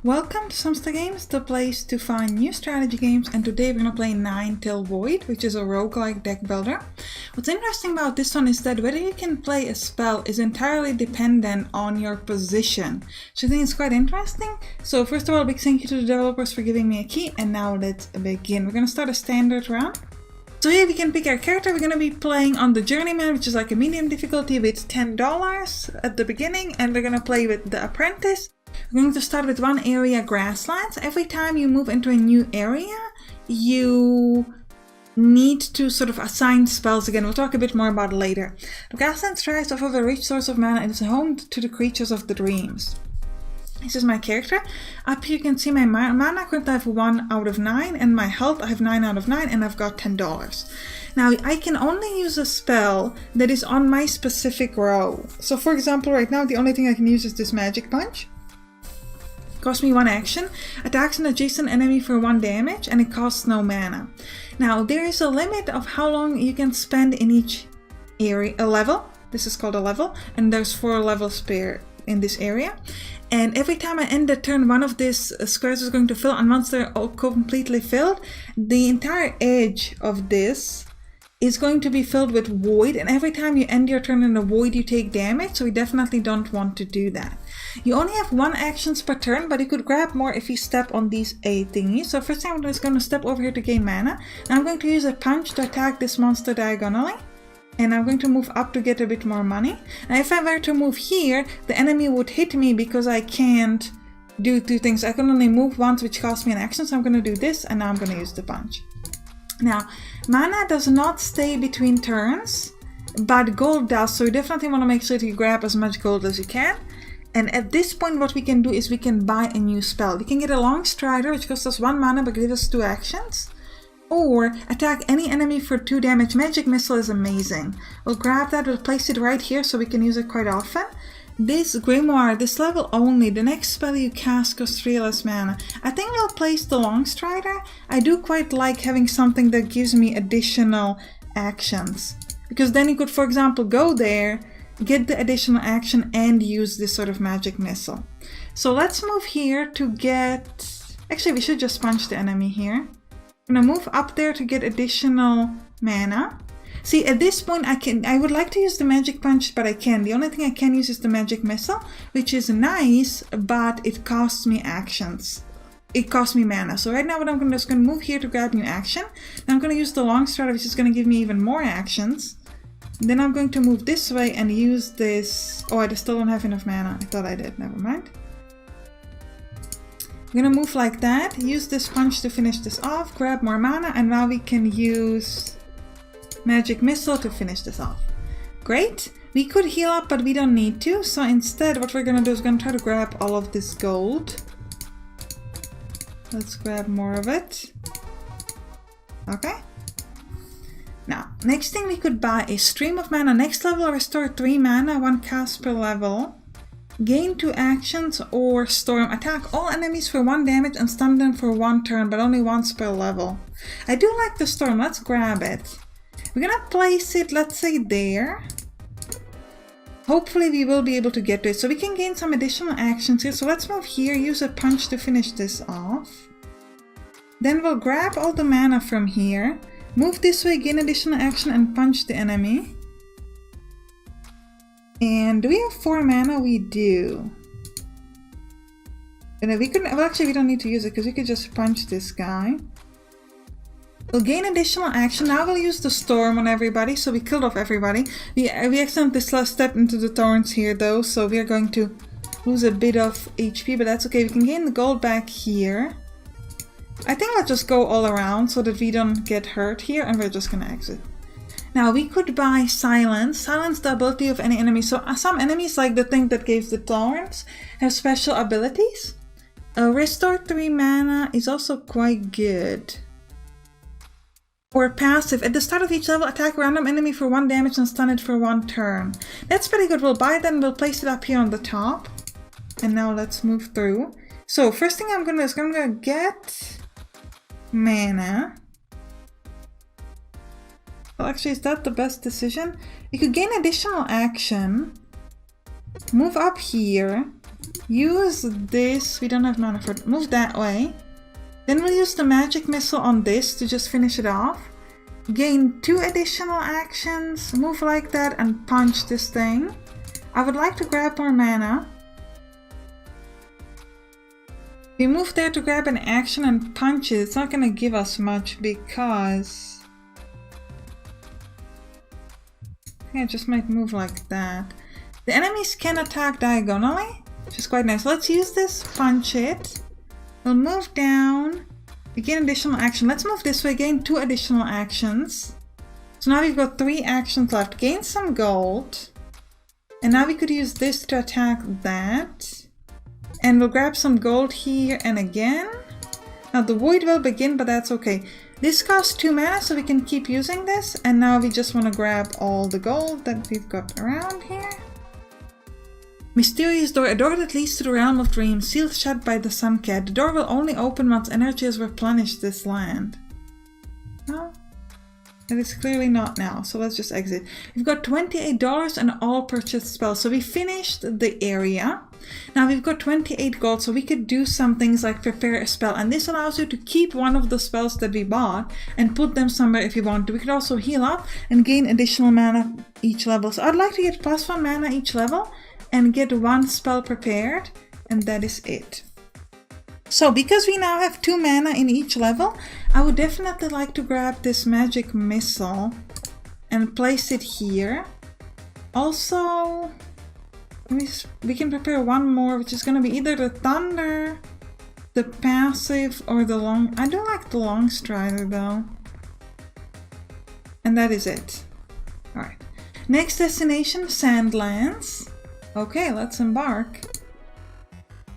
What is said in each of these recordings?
Welcome to Sampstra Games, the place to find new strategy games, and today we're going to play Nine Till Void, which is a roguelike deck builder. What's interesting about this one is that whether you can play a spell is entirely dependent on your position. So I think it's quite interesting. So first of all, a big thank you to the developers for giving me a key, and now let's begin. We're going to start a standard round. So here we can pick our character. We're going to be playing on the Journeyman, which is like a medium difficulty with $10 at the beginning, and we're going to play with the Apprentice. We're going to start with one area, grasslands. Every time you move into a new area, you need to sort of assign spells again. We'll talk a bit more about it later. The grasslands thrives off of a rich source of mana and is home to the creatures of the dreams. This is my character. Up here you can see my mana. Currently I have 1 out of 9, and my health I have 9 out of 9, and I've got $10. Now I can only use a spell that is on my specific row. So for example, right now the only thing I can use is this magic punch. Costs me 1 action, attacks an adjacent enemy for 1 damage, and it costs no mana. Now there is a limit of how long you can spend in each area, a level. This is called a level, and there's 4 levels per in this area. And every time I end the turn, one of these squares is going to fill, and once they're all completely filled, the entire edge of this is going to be filled with void, and every time you end your turn in a void you take damage, so we definitely don't want to do that. You only have 1 actions per turn, but you could grab more if you step on these 8 thingies. So first thing I'm just going to step over here to gain mana, and I'm going to use a punch to attack this monster diagonally, and I'm going to move up to get a bit more money. Now if I were to move here, the enemy would hit me because I can't do 2 things. I can only move once, which costs me an action, so I'm going to do this, and now I'm going to use the punch. Now, mana does not stay between turns, but gold does, so you definitely want to make sure that you grab as much gold as you can. And at this point what we can do is we can buy a new spell. We can get a Long Strider, which costs us 1 mana but gives us 2 actions. Or attack any enemy for 2 damage. Magic Missile is amazing. We'll grab that, we'll place it right here so we can use it quite often. This Grimoire, this level only, the next spell you cast costs 3 less mana. I think we'll place the Long Strider. I do quite like having something that gives me additional actions. Because then you could, for example, go there, get the additional action, and use this sort of Magic Missile. So let's move here to get... Actually, we should just punch the enemy here. I'm gonna move up there to get additional mana. See, at this point I would like to use the magic punch, but I can't. The only thing I can use is the magic missile, which is nice, but it costs me actions. It costs me mana. So right now what I'm gonna do is gonna move here to grab new action. Then I'm gonna use the Long Strider, which is gonna give me even more actions. Then I'm going to move this way and use this. Oh, I still don't have enough mana. I thought I did, never mind. I'm gonna move like that, use this punch to finish this off, grab more mana, and now we can use Magic Missile to finish this off. Great! We could heal up, but we don't need to, so instead what we're gonna do is we're gonna try to grab all of this gold. Let's grab more of it. Okay. Now, next thing we could buy is Stream of Mana. Next level, restore 3 mana, 1 cast per level. Gain 2 actions, or Storm. Attack all enemies for 1 damage and stun them for 1 turn, but only once per level. I do like the Storm, let's grab it. We're gonna place it, let's say there. Hopefully we will be able to get to it, so we can gain some additional actions here. So let's move here, use a punch to finish this off. Then we'll grab all the mana from here, move this way, gain additional action, and punch the enemy. And do we have 4 mana? We do. And we could, well actually we don't need to use it because we could just punch this guy. We'll gain additional action. Now we'll use the Storm on everybody, so we killed off everybody. We accidentally stepped into the thorns here though, so we are going to lose a bit of HP, but that's okay. We can gain the gold back here. I think let's just go all around so that we don't get hurt here, and we're just gonna exit. Now we could buy Silence. Silence the ability of any enemy. So some enemies, like the thing that gave the thorns, have special abilities. Restore 3 mana is also quite good. Or passive. At the start of each level, attack a random enemy for 1 damage and stun it for 1 turn. That's pretty good. We'll buy that and we'll place it up here on the top. And now let's move through. So first thing I'm gonna do is I'm gonna get mana. Well, actually, is that the best decision? You could gain additional action, move up here, use this. We don't have mana for it. Move that way. Then we'll use the magic missile on this to just finish it off. Gain 2 additional actions. Move like that and punch this thing. I would like to grab more mana. We move there to grab an action and punch it. It's not going to give us much because I just might move like that. The enemies can attack diagonally, which is quite nice. Let's use this, punch it. We'll move down. We gain additional action. Let's move this way, gain 2 additional actions. So now we've got 3 actions left. Gain some gold. And now we could use this to attack that. And we'll grab some gold here and again. Now the void will begin, but that's okay. This costs 2 mana, so we can keep using this. And now we just want to grab all the gold that we've got around here. Mysterious door, a door that leads to the realm of dreams, sealed shut by the sun cat. The door will only open once energy has replenished this land. No, it is clearly not now, so let's just exit. We've got $28 and all purchased spells, so we finished the area. Now we've got 28 gold, so we could do some things like prepare a spell, and this allows you to keep one of the spells that we bought and put them somewhere if you want to. We could also heal up and gain additional mana each level. So I'd like to get +1 mana each level and get 1 spell prepared, and that is it. So because we now have 2 mana in each level, I would definitely like to grab this magic missile and place it here. Also, we can prepare 1 more, which is going to be either the thunder, the passive, or the long. I do like the long strider though. And that is it. Alright. Next destination, Sandlands. Okay, let's embark.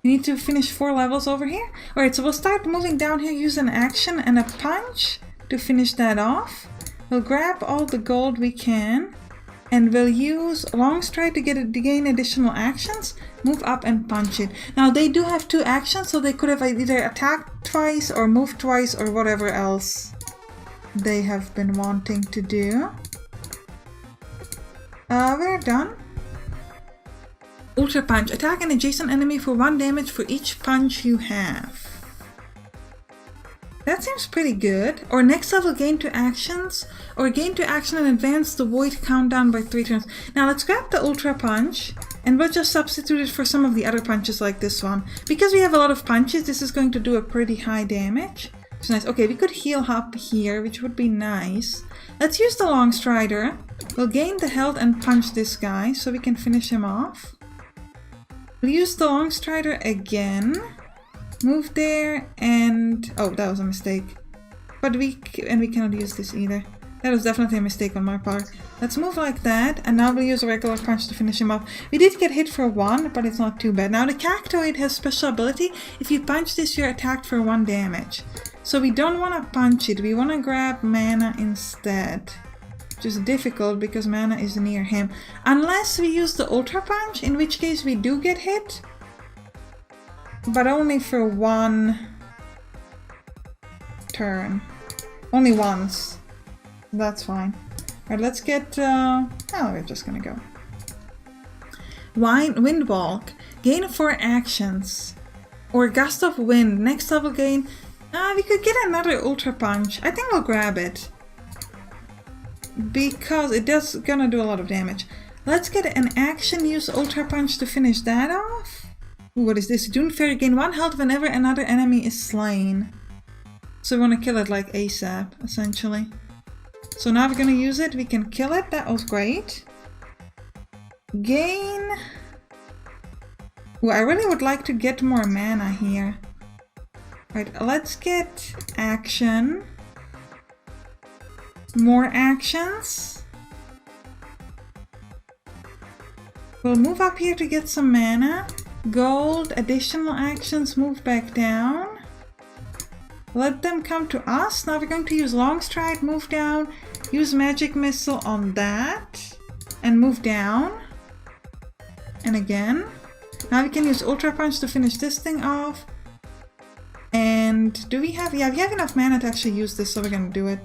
We need to finish 4 levels over here. Alright, so we'll start moving down here, use an action and a punch to finish that off. We'll grab all the gold we can. And we'll use long stride to gain additional actions, move up and punch it. Now they do have 2 actions, so they could have either attacked twice or moved twice or whatever else they have been wanting to do. We're done. Ultra punch. Attack an adjacent enemy for 1 damage for each punch you have. That seems pretty good. Or next level, gain 2 actions. Or gain 2 action and advance the void countdown by 3 turns. Now let's grab the ultra punch. And we'll just substitute it for some of the other punches like this one. Because we have a lot of punches, this is going to do a pretty high damage. It's nice. Okay, we could heal up here, which would be nice. Let's use the long strider. We'll gain the health and punch this guy so we can finish him off. We'll use the long strider again. Move there and... oh, that was a mistake. But we cannot use this either. That was definitely a mistake on my part. Let's move like that, and now we'll use a regular punch to finish him off. We did get hit for 1, but it's not too bad. Now the cactoid has special ability. If you punch this, you're attacked for 1 damage. So we don't want to punch it. We want to grab mana instead. Which is difficult because mana is near him. Unless we use the ultra punch, in which case we do get hit. But only for 1 turn. Only once. That's fine. Alright, let's get... oh, we're just gonna go. Wind Walk. Gain 4 actions. Or Gust of Wind. Next level gain... we could get another Ultra Punch. I think we'll grab it. Because it does gonna do a lot of damage. Let's get an action, use Ultra Punch to finish that off. Ooh, what is this? Dune Fairy, gain 1 health whenever another enemy is slain. So we want to kill it like ASAP, essentially. So now we're gonna use it, we can kill it, that was great. Gain... ooh, I really would like to get more mana here. Right, let's get action. More actions. We'll move up here to get some mana. Gold, additional actions, move back down. Let them come to us. Now we're going to use long stride, move down, use magic missile on that, and move down. And again. Now we can use ultra punch to finish this thing off. And do we have... yeah, we have enough mana to actually use this, so we're gonna do it.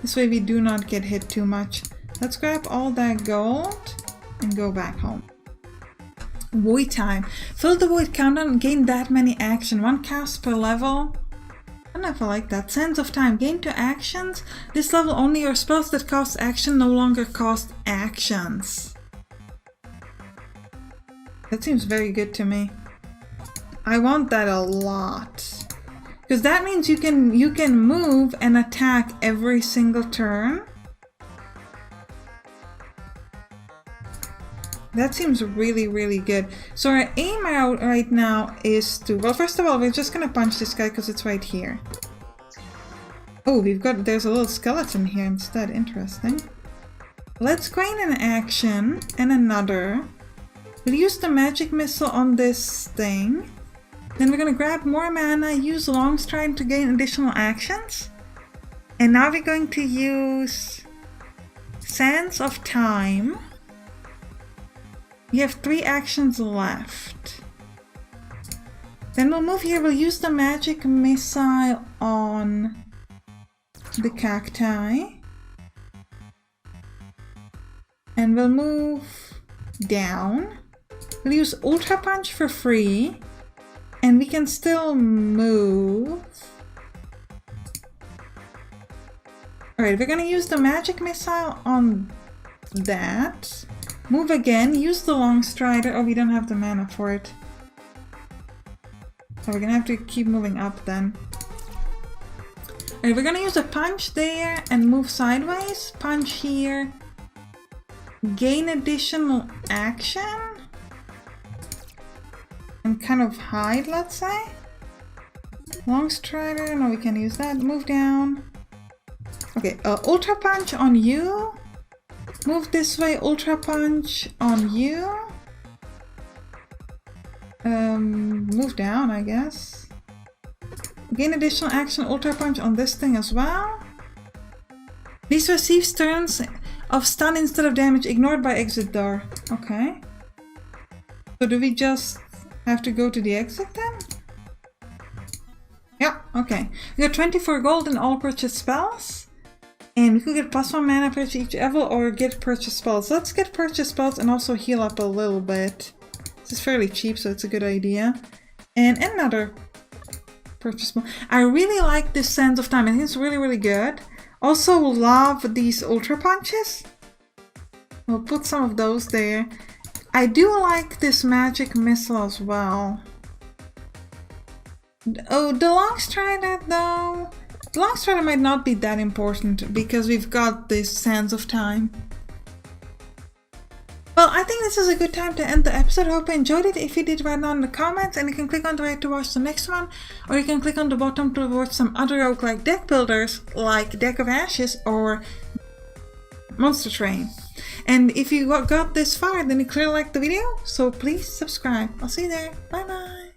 This way we do not get hit too much. Let's grab all that gold and go back home. Void time. Fill the void countdown, gain that many action. 1 cast per level. I don't know if I like that. Sands of time. Gain 2 actions. This level only your spells that cost action no longer cost actions. That seems very good to me. I want that a lot. Because that means you can move and attack every single turn. That seems really, really good. So our aim out right now is to... Well, first of all, we're just gonna punch this guy because it's right here. Oh, there's a little skeleton here instead. Interesting. Let's gain an action and another. We'll use the magic missile on this thing. Then we're gonna grab more mana, use long stride to gain additional actions. And now we're going to use Sands of Time. We have 3 actions left. Then we'll move here, we'll use the magic missile on the cacti. And we'll move down. We'll use Ultra Punch for free. And we can still move. Alright, we're gonna use the magic missile on that. Move again, use the long strider. Oh, we don't have the mana for it. So we're gonna have to keep moving up then. Alright, we're gonna use a punch there and move sideways. Punch here. Gain additional action. And kind of hide, let's say. Long strider, no, we can use that. Move down. Okay, Ultra Punch on you. Move this way, Ultra Punch on you. Move down, I guess. Gain additional action, Ultra Punch on this thing as well. These receive turns of stun instead of damage ignored by exit door. Okay. So do we just have to go to the exit then? Yeah, okay. We got 24 gold in all purchased spells. And we could get +1 mana per each level or get purchase spells. Let's get purchase spells and also heal up a little bit. This is fairly cheap, so it's a good idea. And another purchase spell. I really like this Sands of Time. I think it's really, really good. Also love these Ultra Punches. We'll put some of those there. I do like this magic missile as well. Oh, the long strider though. The long strider might not be that important because we've got this Sands of Time. Well, I think this is a good time to end the episode. I hope you enjoyed it. If you did, write down in the comments, and you can click on the right to watch the next one, or you can click on the bottom to watch some other roguelike deck builders like Deck of Ashes or Monster Train. And if you got this far, then you clearly liked the video, so please subscribe. I'll see you there. Bye bye.